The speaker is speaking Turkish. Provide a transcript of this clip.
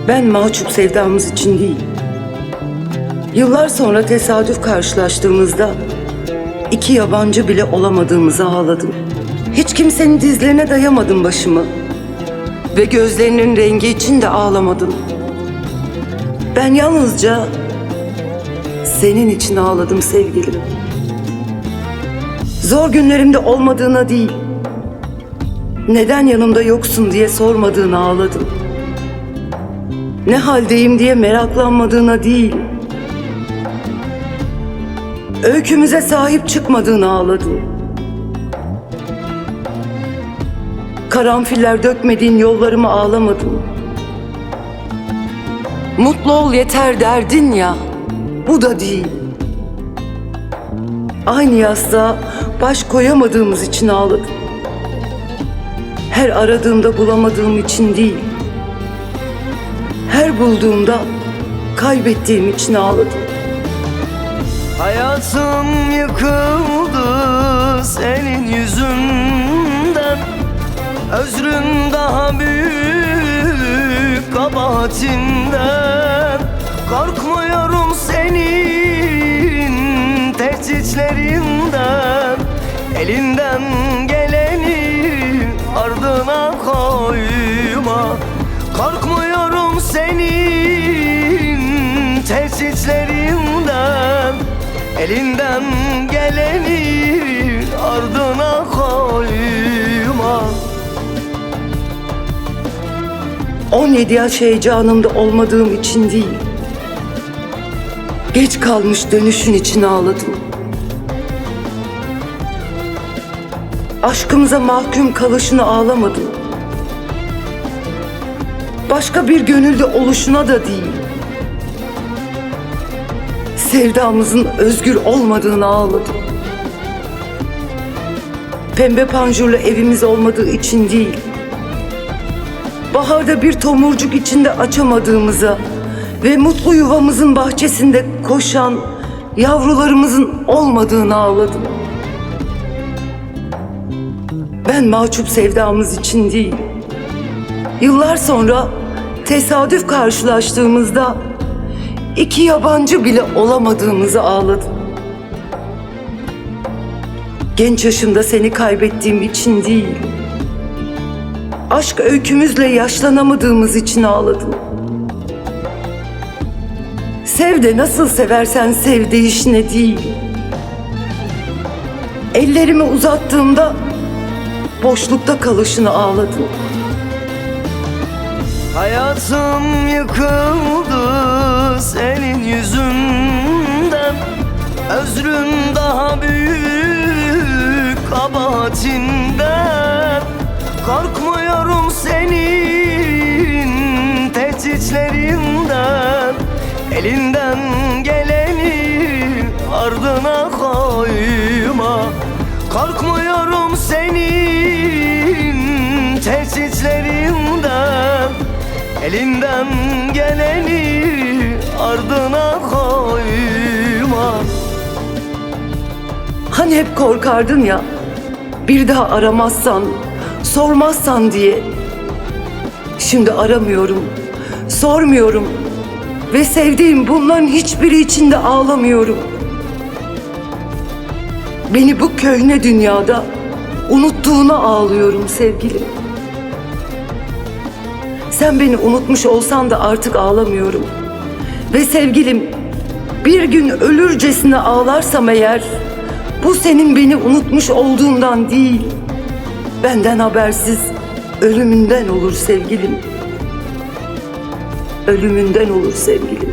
Ben mahcup sevdamız için değil, yıllar sonra tesadüf karşılaştığımızda iki yabancı bile olamadığımızı ağladım. Hiç kimsenin dizlerine dayamadım başımı ve gözlerinin rengi için de ağlamadım. Ben yalnızca senin için ağladım sevgilim. Zor günlerimde olmadığına değil, neden yanımda yoksun diye sormadığına ağladım. Ne haldeyim diye meraklanmadığına değil, öykümüze sahip çıkmadığına ağladım. Karanfiller dökmediğin yollarıma ağlamadım. Mutlu ol yeter derdin ya, bu da değil. Aynı yastığa baş koyamadığımız için ağladım. Her aradığımda bulamadığım için değil, her bulduğumda kaybettiğim için ağladım. Hayatım yıkıldı senin yüzünden, özrün daha büyük kabahatimden. Korkmuyorum senin tehditlerinden, elinden geleni ardına koyma. Korkmuyorum senin tehditlerinden, elinden geleni ardına koyma. 17 yaş heyecanımda olmadığım için değil, geç kalmış dönüşün için ağladım. Aşkımıza mahkum kalışına ağlamadım. Başka bir gönülde oluşuna da değil, sevdamızın özgür olmadığını ağladım. Pembe panjurlu evimiz olmadığı için değil, baharda bir tomurcuk içinde açamadığımıza ve mutlu yuvamızın bahçesinde koşan yavrularımızın olmadığını ağladım. Ben mahcup sevdamız için değil, yıllar sonra tesadüf karşılaştığımızda iki yabancı bile olamadığımızı ağladım. Genç yaşımda seni kaybettiğim için değil, aşk öykümüzle yaşlanamadığımız için ağladım. Sev de nasıl seversen sev değişine değil. Ellerimi uzattığımda boşlukta kalışını ağladım. Hayatım yıkıldı senin yüzünden, özrün daha büyük kabahatinden. Korkmuyorum senin tehditlerinden, elinden geleni ardına koyma. Korkmuyorum senin tehditlerinden, elinden geleni ardına koyma. Hani hep korkardın ya, bir daha aramazsan, sormazsan diye. Şimdi aramıyorum, sormuyorum ve sevdiğim bunların hiçbiri için de ağlamıyorum. Beni bu köhne dünyada unuttuğuna ağlıyorum sevgilim. Sen beni unutmuş olsan da artık ağlamıyorum. Ve sevgilim, bir gün ölürcesine ağlarsam eğer, bu senin beni unutmuş olduğundan değil, benden habersiz ölümünden olur sevgilim. Ölümünden olur sevgilim.